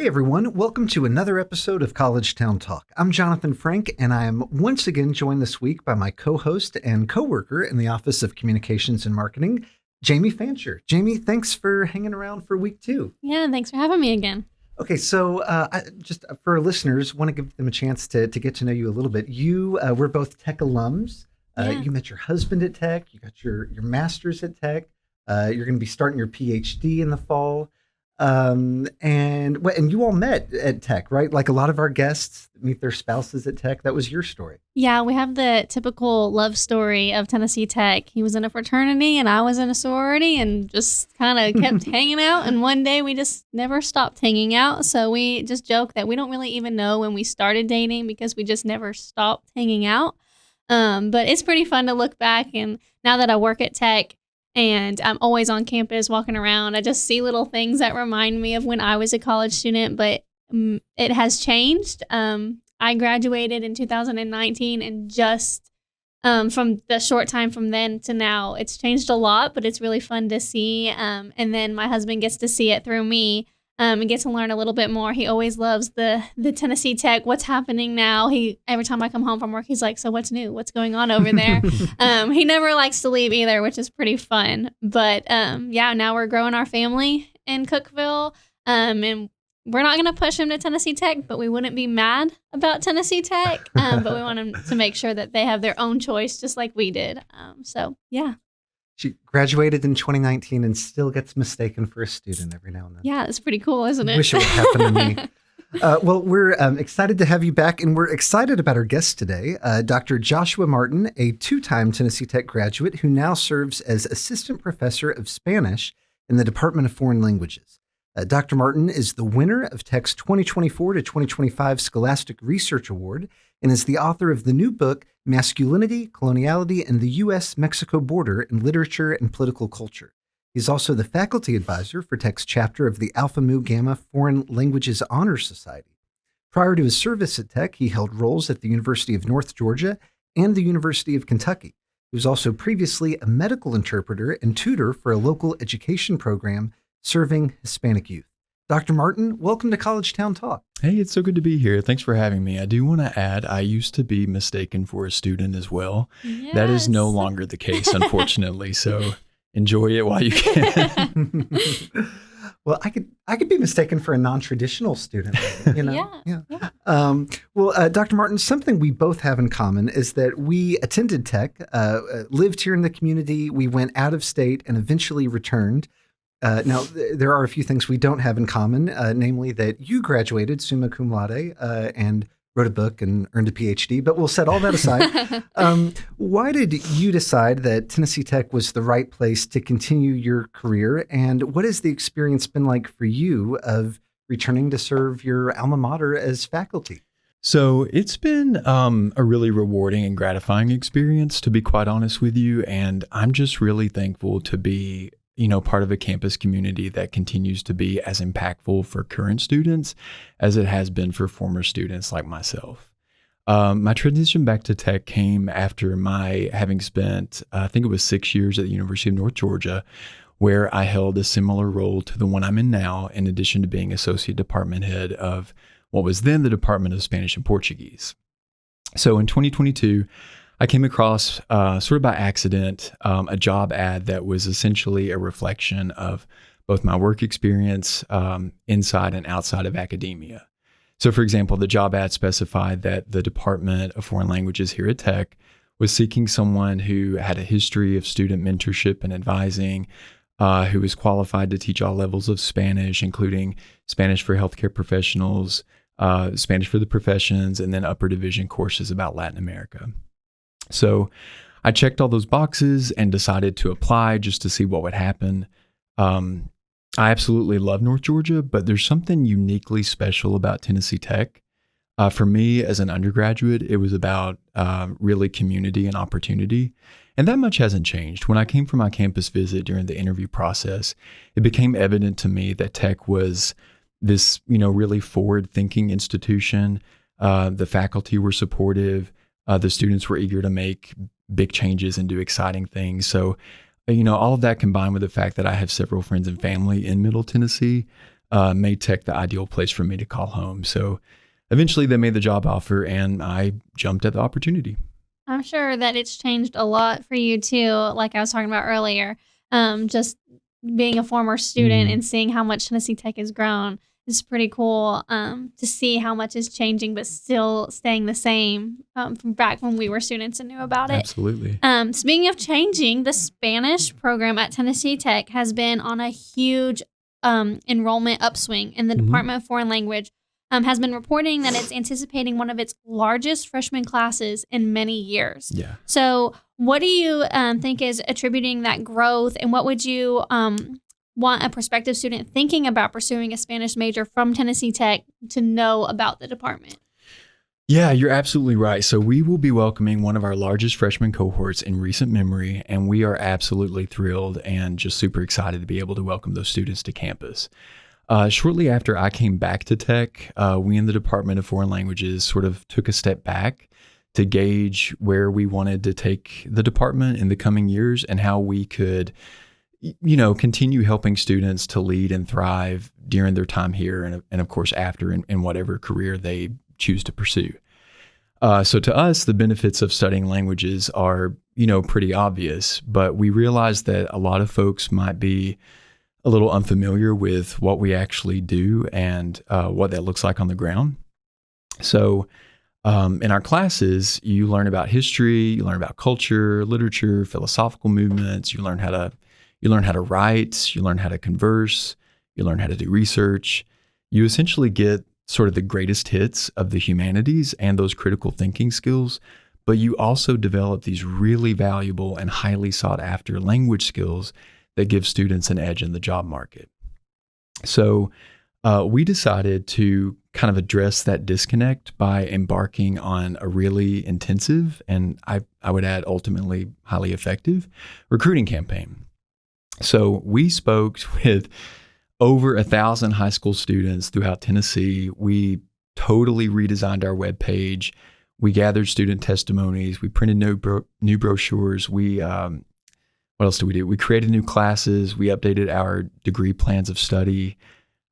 Hey everyone, welcome to another episode of College Town Talk. I'm Jonathan Frank, and I am once again joined this week by my co-host and co-worker in the Office of Communications and Marketing, Jamie Fancher. Jamie, thanks for hanging around for week 2. Yeah, thanks for having me again. Okay, so just for our listeners, want to give them a chance to get to know you a little bit. We're both Tech alums. You met your husband at Tech. You got your master's at Tech. You're going to be starting your PhD in the fall. And you all met at Tech, right? Like a lot of our guests meet their spouses at Tech. That was your story. Yeah, we have the typical love story of Tennessee Tech. He was in a fraternity and I was in a sorority and just kind of kept hanging out. And one day we just never stopped hanging out. So we just joke that we don't really even know when we started dating because we just never stopped hanging out. But it's pretty fun to look back. And now that I work at Tech, and I'm always on campus walking around, I just see little things that remind me of when I was a college student, but it has changed. I graduated in 2019, and just from the short time from then to now, it's changed a lot, but it's really fun to see. And then my husband gets to see it through me. And get to learn a little bit more. He always loves the Tennessee Tech. What's happening now? Every time I come home from work, he's like, "So what's new? What's going on over there?" He never likes to leave either, which is pretty fun. But now we're growing our family in Cookeville, and we're not going to push him to Tennessee Tech, but we wouldn't be mad about Tennessee Tech. But we want him to make sure that they have their own choice, just like we did. Yeah. She graduated in 2019 and still gets mistaken for a student every now and then. Yeah, it's pretty cool, isn't it? Wish it would happen to me. Well, we're excited to have you back, and we're excited about our guest today, Dr. Joshua Martin, a 2-time Tennessee Tech graduate who now serves as Assistant Professor of Spanish in the Department of Foreign Languages. Dr. Martin is the winner of Tech's 2024 to 2025 Scholastic Research Award and is the author of the new book, Masculinity, Coloniality, and the U.S. Mexico Border in Literature and Political Culture. He's also the faculty advisor for Tech's chapter of the Alpha Mu Gamma Foreign Languages Honor Society. Prior to his service at Tech, he held roles at the University of North Georgia and the University of Kentucky. He was also previously a medical interpreter and tutor for a local education program serving Hispanic youth. Dr. Martin, welcome to College Town Talk. Hey, it's so good to be here. Thanks for having me. I do want to add, I used to be mistaken for a student as well. Yes. That is no longer the case, unfortunately. So enjoy it while you can. Well, I could be mistaken for a non-traditional student. You know? Yeah. Dr. Martin, something we both have in common is that we attended Tech, lived here in the community. We went out of state and eventually returned. Now, there are a few things we don't have in common, namely that you graduated summa cum laude and wrote a book and earned a PhD, but we'll set all that aside. Why did you decide that Tennessee Tech was the right place to continue your career, and what has the experience been like for you of returning to serve your alma mater as faculty? So it's been a really rewarding and gratifying experience, to be quite honest with you, and I'm just really thankful to be part of a campus community that continues to be as impactful for current students as it has been for former students like myself. My transition back to Tech came after my having spent, I think it was 6 years at the University of North Georgia, where I held a similar role to the one I'm in now, in addition to being associate department head of what was then the Department of Spanish and Portuguese. So in 2022, I came across, sort of by accident, a job ad that was essentially a reflection of both my work experience inside and outside of academia. So, for example, the job ad specified that the Department of Foreign Languages here at Tech was seeking someone who had a history of student mentorship and advising, who was qualified to teach all levels of Spanish, including Spanish for healthcare professionals, Spanish for the professions, and then upper division courses about Latin America. So I checked all those boxes and decided to apply just to see what would happen. I absolutely love North Georgia, but there's something uniquely special about Tennessee Tech. For me as an undergraduate, it was about really community and opportunity. And that much hasn't changed. When I came for my campus visit during the interview process, it became evident to me that Tech was this, really forward-thinking institution. The faculty were supportive. The students were eager to make big changes and do exciting things. So, all of that combined with the fact that I have several friends and family in Middle Tennessee, made Tech the ideal place for me to call home. So eventually they made the job offer and I jumped at the opportunity. I'm sure that it's changed a lot for you too, like I was talking about earlier. Just being a former student and seeing how much Tennessee Tech has grown is pretty cool to see how much is changing, but still staying the same from back when we were students and knew about it. Absolutely. Speaking of changing, the Spanish program at Tennessee Tech has been on a huge enrollment upswing, and the Department of Foreign Language has been reporting that it's anticipating one of its largest freshman classes in many years. Yeah. So what do you think is attributing that growth, and what would you want a prospective student thinking about pursuing a Spanish major from Tennessee Tech to know about the department? Yeah, you're absolutely right. So we will be welcoming one of our largest freshman cohorts in recent memory, and we are absolutely thrilled and just super excited to be able to welcome those students to campus. Shortly after I came back to Tech, we in the Department of Foreign Languages sort of took a step back to gauge where we wanted to take the department in the coming years and how we could, continue helping students to lead and thrive during their time here and of course, after in whatever career they choose to pursue. So to us, the benefits of studying languages are, pretty obvious, but we realize that a lot of folks might be a little unfamiliar with what we actually do and what that looks like on the ground. So in our classes, you learn about history, you learn about culture, literature, philosophical movements. You learn how to write, you learn how to converse, you learn how to do research. You essentially get sort of the greatest hits of the humanities and those critical thinking skills, but you also develop these really valuable and highly sought after language skills that give students an edge in the job market. So we decided to kind of address that disconnect by embarking on a really intensive and I would add ultimately highly effective recruiting campaign. So we spoke with over 1,000 high school students throughout Tennessee. We totally redesigned our webpage. We gathered student testimonies. We printed new brochures. What else did we do? We created new classes. We updated our degree plans of study.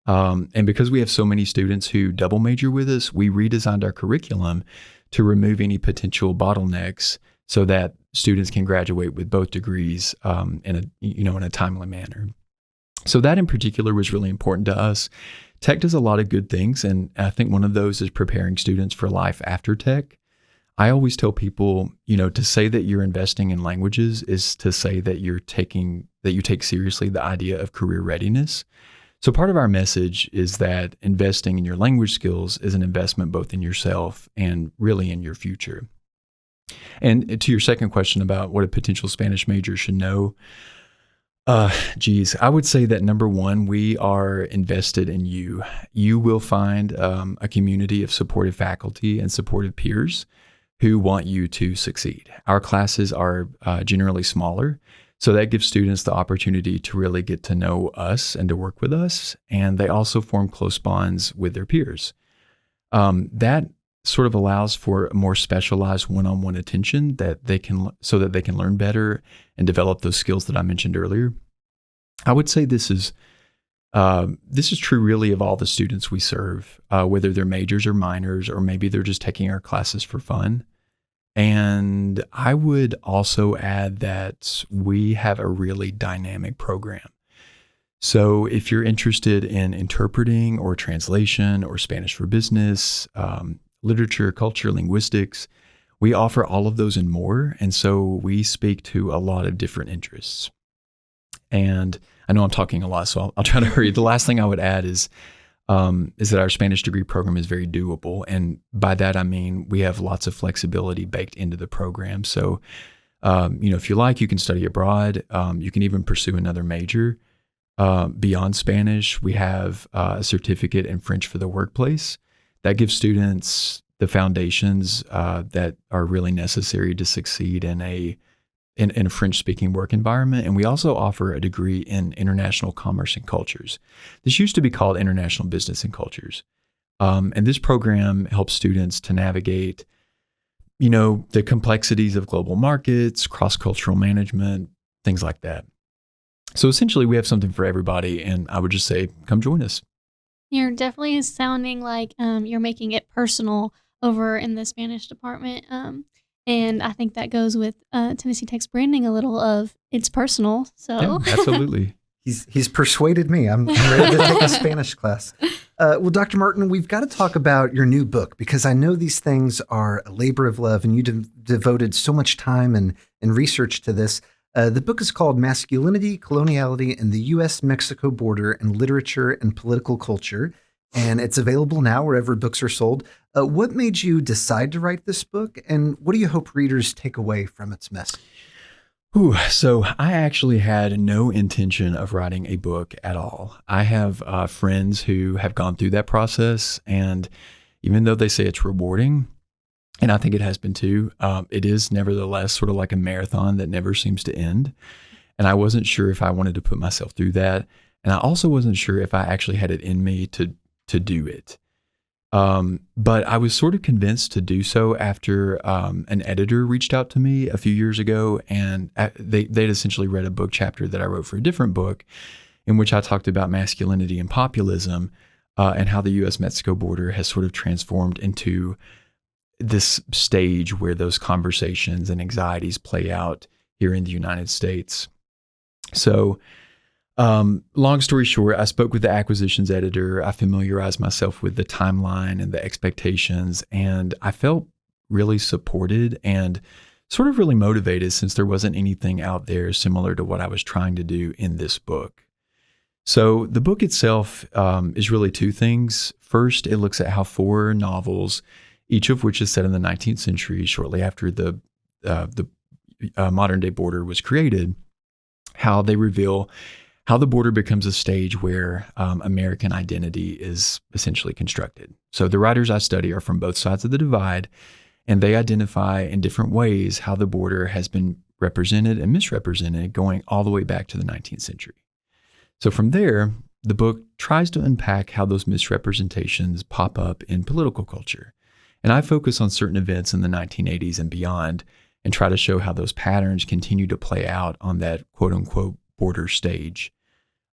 And because we have so many students who double major with us, we redesigned our curriculum to remove any potential bottlenecks so that students can graduate with both degrees in a timely manner. So that in particular was really important to us. Tech does a lot of good things, and I think one of those is preparing students for life after Tech. I always tell people, to say that you're investing in languages is to say that you take seriously the idea of career readiness. So part of our message is that investing in your language skills is an investment both in yourself and really in your future. And to your second question about what a potential Spanish major should know, I would say that number one, we are invested in you. You will find a community of supportive faculty and supportive peers who want you to succeed. Our classes are generally smaller, so that gives students the opportunity to really get to know us and to work with us, and they also form close bonds with their peers. That sort of allows for a more specialized one-on-one attention so that they can learn better and develop those skills that I mentioned earlier. I would say this is true really of all the students we serve, whether they're majors or minors, or maybe they're just taking our classes for fun. And I would also add that we have a really dynamic program. So if you're interested in interpreting or translation or Spanish for business, literature, culture, linguistics, we offer all of those and more. And so we speak to a lot of different interests. And I know I'm talking a lot, so I'll try to hurry. The last thing I would add is that our Spanish degree program is very doable. And by that, I mean, we have lots of flexibility baked into the program. So, if you like, you can study abroad. You can even pursue another major. Beyond Spanish, we have a certificate in French for the workplace that gives students the foundations that are really necessary to succeed in a French-speaking work environment. And we also offer a degree in international commerce and cultures. This used to be called international business and cultures. And this program helps students to navigate, the complexities of global markets, cross-cultural management, things like that. So essentially, we have something for everybody. And I would just say, come join us. You're definitely sounding like you're making it personal over in the Spanish department. And I think that goes with Tennessee Tech's branding a little of it's personal. So Yeah, absolutely. He's persuaded me. I'm ready to take a Spanish class. Well, Dr. Martin, we've got to talk about your new book because I know these things are a labor of love and you devoted so much time and research to this. The book is called Masculinity, Coloniality, and the U.S. Mexico Border in Literature and Political Culture, and it's available now wherever books are sold. What made you decide to write this book, and what do you hope readers take away from its message? So I actually had no intention of writing a book at all. I have friends who have gone through that process, and even though they say it's rewarding, and I think it has been too, it is nevertheless sort of like a marathon that never seems to end. And I wasn't sure if I wanted to put myself through that. And I also wasn't sure if I actually had it in me to do it. But I was sort of convinced to do so after an editor reached out to me a few years ago, and they'd essentially read a book chapter that I wrote for a different book in which I talked about masculinity and populism and how the U.S. Mexico border has sort of transformed into this stage where those conversations and anxieties play out here in the United States. So long story short, I spoke with the acquisitions editor. I familiarized myself with the timeline and the expectations, and I felt really supported and sort of really motivated since there wasn't anything out there similar to what I was trying to do in this book. So the book itself is really two things. First, it looks at how four novels, each of which is set in the 19th century, shortly after the modern-day border was created, how they reveal how the border becomes a stage where American identity is essentially constructed. So the writers I study are from both sides of the divide, and they identify in different ways how the border has been represented and misrepresented going all the way back to the 19th century. So from there, the book tries to unpack how those misrepresentations pop up in political culture. And I focus on certain events in the 1980s and beyond and try to show how those patterns continue to play out on that quote-unquote border stage.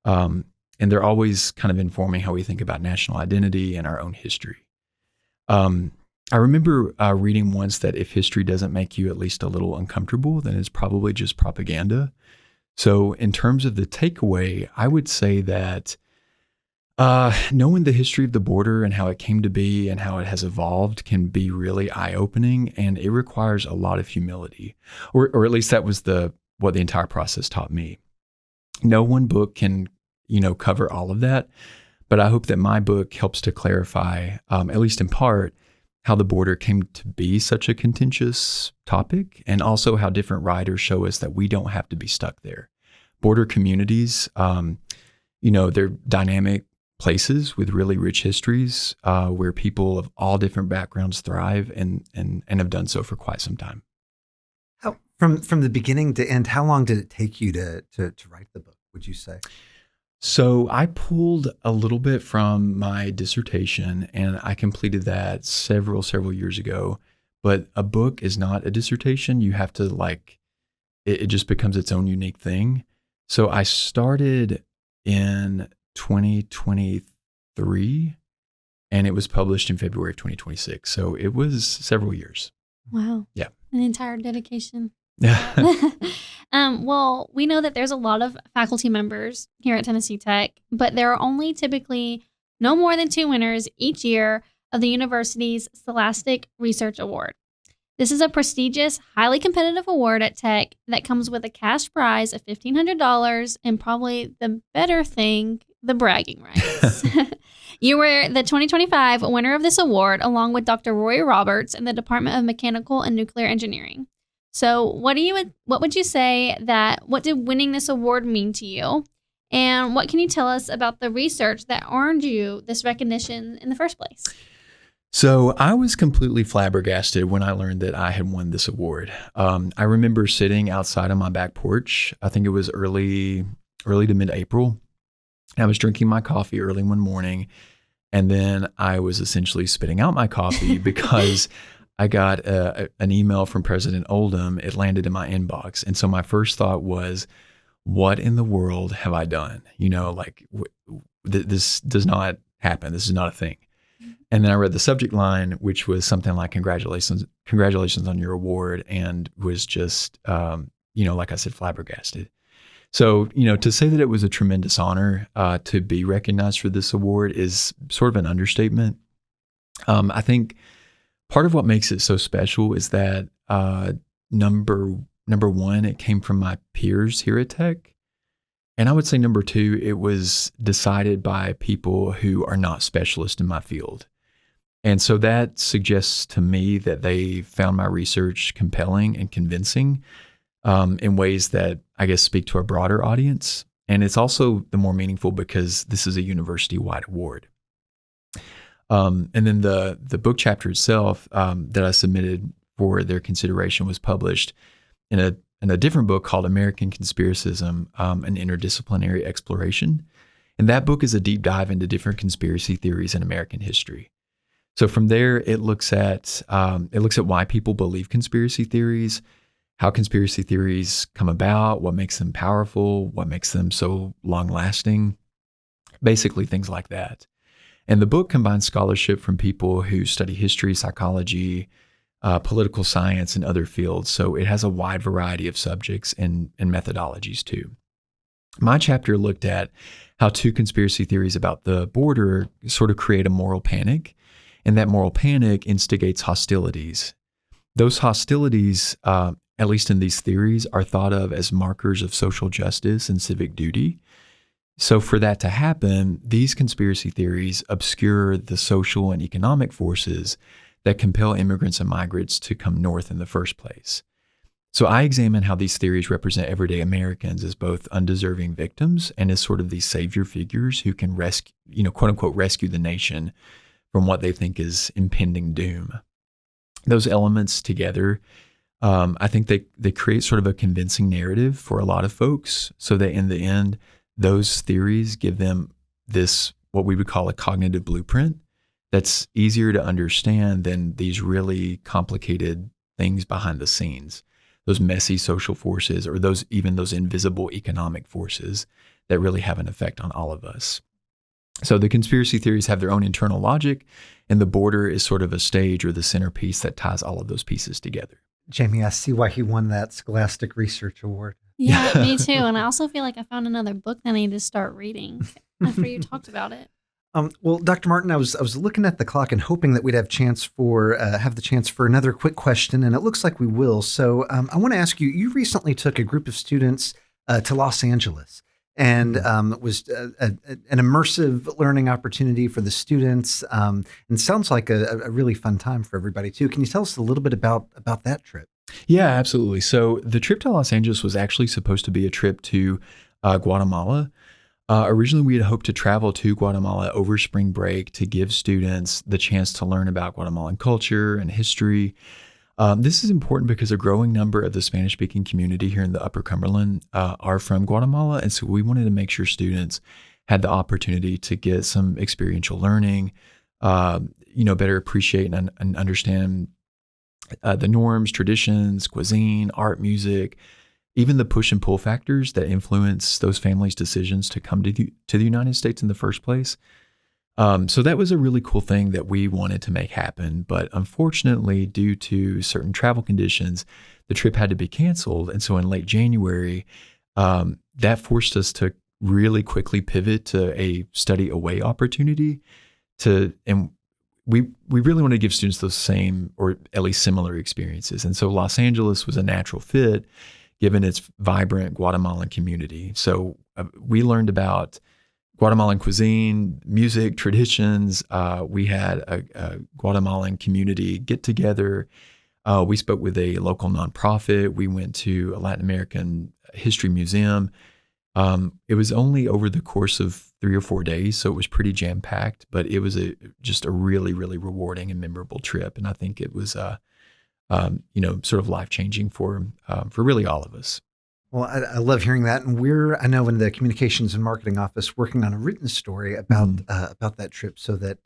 And they're always kind of informing how we think about national identity and our own history. I remember reading once that if history doesn't make you at least a little uncomfortable, then it's probably just propaganda. So in terms of the takeaway, I would say that knowing the history of the border and how it came to be and how it has evolved can be really eye-opening, and it requires a lot of humility, or at least that was what the entire process taught me. No one book can, cover all of that, but I hope that my book helps to clarify, at least in part, how the border came to be such a contentious topic, and also how different writers show us that we don't have to be stuck there. Border communities, they're dynamic places with really rich histories where people of all different backgrounds thrive and have done so for quite some time. How, from the beginning to end, how long did it take you to write the book, would you say? So I pulled a little bit from my dissertation, and I completed that several years ago. But a book is not a dissertation. You have to it just becomes its own unique thing. So I started in 2023, and it was published in February of 2026. So it was several years. Wow. Yeah. An entire dedication. Yeah. Well, we know that there's a lot of faculty members here at Tennessee Tech, but there are only typically no more than 2 winners each year of the university's Scholastic Research Award. This is a prestigious, highly competitive award at Tech that comes with a cash prize of $1,500 and probably the better thing, the bragging rights. You were the 2025 winner of this award along with Dr. Roy Roberts in the Department of Mechanical and Nuclear Engineering. So what would you say what did winning this award mean to you? And what can you tell us about the research that earned you this recognition in the first place? So I was completely flabbergasted when I learned that I had won this award. I remember sitting outside on my back porch. I think it was early to mid-April. I was drinking my coffee early one morning, and then I was essentially spitting out my coffee because I got an email from President Oldham. It landed in my inbox. And so my first thought was, what in the world have I done? This does not happen. This is not a thing. And then I read the subject line, which was something like congratulations on your award, and was just, like I said, flabbergasted. So, to say that it was a tremendous honor to be recognized for this award is sort of an understatement. I think part of what makes it so special is that number one, it came from my peers here at Tech. And I would say number two, it was decided by people who are not specialists in my field. And so that suggests to me that they found my research compelling and convincing in ways that I guess speak to a broader audience. And it's also the more meaningful because this is a university-wide award. And then the book chapter itself that I submitted for their consideration was published in a different book called American Conspiracism, an Interdisciplinary Exploration. And that book is a deep dive into different conspiracy theories in American history. So from there, it looks at why people believe conspiracy theories, how conspiracy theories come about, what makes them powerful, what makes them so long-lasting, basically things like that. And the book combines scholarship from people who study history, psychology, political science, and other fields. So it has a wide variety of subjects and methodologies too. My chapter looked at how two conspiracy theories about the border sort of create a moral panic, and that moral panic instigates hostilities. Those hostilities, at least in these theories, are thought of as markers of social justice and civic duty. So for that to happen, these conspiracy theories obscure the social and economic forces that compel immigrants and migrants to come north in the first place. So I examine how these theories represent everyday Americans as both undeserving victims and as sort of these savior figures who can rescue, quote unquote, rescue the nation from what they think is impending doom. Those elements together, I think they create sort of a convincing narrative for a lot of folks so that in the end, those theories give them this, what we would call a cognitive blueprint that's easier to understand than these really complicated things behind the scenes, those messy social forces or those invisible economic forces that really have an effect on all of us. So the conspiracy theories have their own internal logic, and the border is sort of a stage or the centerpiece that ties all of those pieces together. Jamie, I see why he won that Scholastic Research Award. Yeah, me too. And I also feel like I found another book that I need to start reading after you talked about it. Well, Dr. Martin, I was looking at the clock and hoping that we'd have the chance for another quick question, and it looks like we will. So I want to ask you, you recently took a group of students to Los Angeles, and it was an immersive learning opportunity for the students, and sounds like a really fun time for everybody too. Can you tell us a little bit about that trip? Yeah, absolutely. So the trip to Los Angeles was actually supposed to be a trip to Guatemala. Originally, we had hoped to travel to Guatemala over spring break to give students the chance to learn about Guatemalan culture and history. This is important because a growing number of the Spanish-speaking community here in the Upper Cumberland are from Guatemala, and so we wanted to make sure students had the opportunity to get some experiential learning, better appreciate and understand the norms, traditions, cuisine, art, music, even the push and pull factors that influence those families' decisions to come to the United States in the first place. So that was a really cool thing that we wanted to make happen. But unfortunately, due to certain travel conditions, the trip had to be canceled. And so in late January, that forced us to really quickly pivot to a study away opportunity and we really want to give students those same or at least similar experiences. And so Los Angeles was a natural fit given its vibrant Guatemalan community. So we learned about Guatemalan cuisine, music, traditions. We had a Guatemalan community get together. We spoke with a local nonprofit. We went to a Latin American history museum. It was only over the course of 3 or 4 days, so it was pretty jam-packed, but it was just a really, really rewarding and memorable trip. And I think it was, sort of life-changing for really all of us. Well, I love hearing that. And I know in the communications and marketing office, working on a written story about that trip so that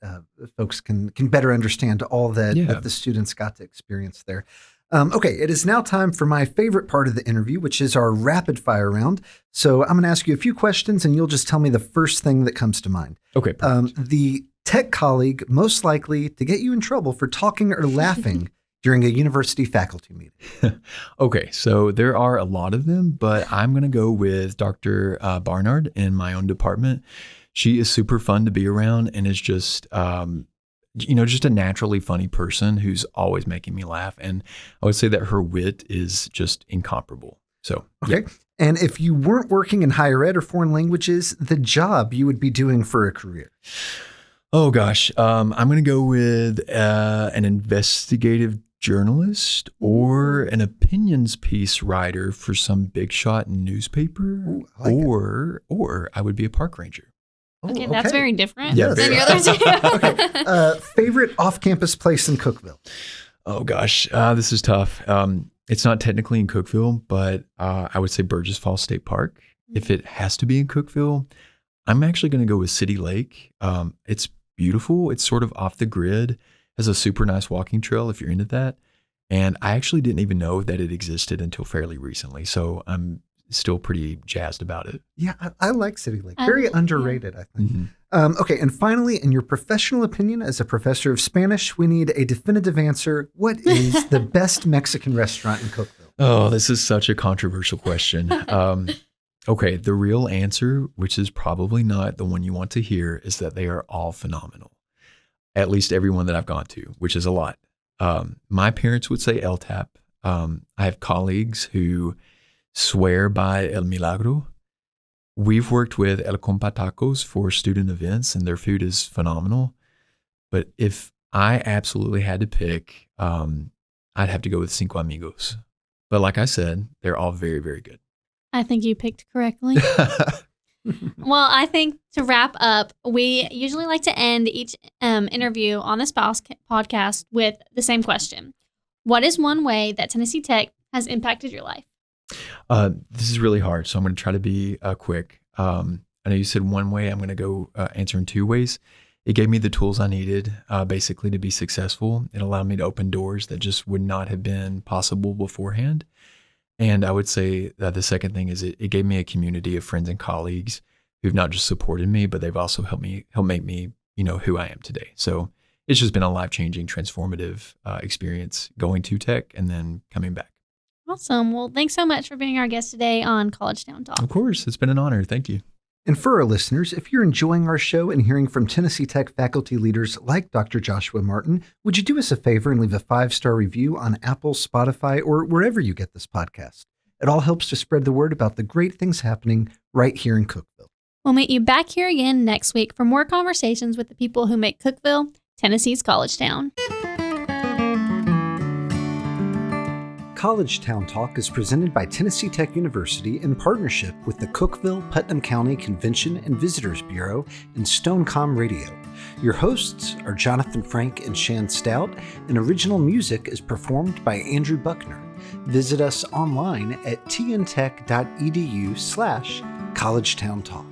folks can better understand all that the students got to experience there. Okay, it is now time for my favorite part of the interview, which is our rapid fire round. So I'm going to ask you a few questions and you'll just tell me the first thing that comes to mind. Okay. The tech colleague most likely to get you in trouble for talking or laughing during a university faculty meeting? Okay, so there are a lot of them, but I'm going to go with Dr. Barnard in my own department. She is super fun to be around and is just, just a naturally funny person who's always making me laugh. And I would say that her wit is just incomparable. So, okay. Yeah. And if you weren't working in higher ed or foreign languages, the job you would be doing for a career? Oh, gosh. I'm going to go with an investigative journalist or an opinions piece writer for some big shot newspaper. Ooh, I like or I would be a park ranger. Okay, that's very different Yeah, than your other two. Okay. Favorite off-campus place in Cookeville? Oh, gosh. This is tough. It's not technically in Cookeville, but I would say Burgess Falls State Park. If it has to be in Cookeville, I'm actually going to go with City Lake. It's beautiful. It's sort of off the grid, has a super nice walking trail if you're into that. And I actually didn't even know that it existed until fairly recently. So I'm still pretty jazzed about it. Yeah, I like City Lake. Very underrated, I think. Mm-hmm. Okay, and finally, in your professional opinion as a professor of Spanish, we need a definitive answer. What is the best Mexican restaurant in Cookeville? Oh, this is such a controversial question. Okay, the real answer, which is probably not the one you want to hear, is that they are all phenomenal. At least everyone that I've gone to, which is a lot. My parents would say El Tap. I have colleagues who swear by El Milagro. We've worked with El Compa Tacos for student events, and their food is phenomenal. But if I absolutely had to pick, I'd have to go with Cinco Amigos. But like I said, they're all very, very good. I think you picked correctly. Well, I think to wrap up, we usually like to end each interview on this podcast with the same question. What is one way that Tennessee Tech has impacted your life? This is really hard, so I'm going to try to be quick. I know you said one way. I'm going to go answer in two ways. It gave me the tools I needed, basically, to be successful. It allowed me to open doors that just would not have been possible beforehand. And I would say that the second thing is it gave me a community of friends and colleagues who've not just supported me, but they've also helped make me, who I am today. So it's just been a life-changing, transformative experience going to Tech and then coming back. Awesome. Well, thanks so much for being our guest today on College Town Talk. Of course. It's been an honor. Thank you. And for our listeners, if you're enjoying our show and hearing from Tennessee Tech faculty leaders like Dr. Joshua Martin, would you do us a favor and leave a 5-star review on Apple, Spotify, or wherever you get this podcast? It all helps to spread the word about the great things happening right here in Cookeville. We'll meet you back here again next week for more conversations with the people who make Cookeville Tennessee's college town. College Town Talk is presented by Tennessee Tech University in partnership with the Cookeville-Putnam County Convention and Visitors Bureau and Stonecom Radio. Your hosts are Jonathan Frank and Shan Stout, and original music is performed by Andrew Buckner. Visit us online at tntech.edu/collegetowntalk.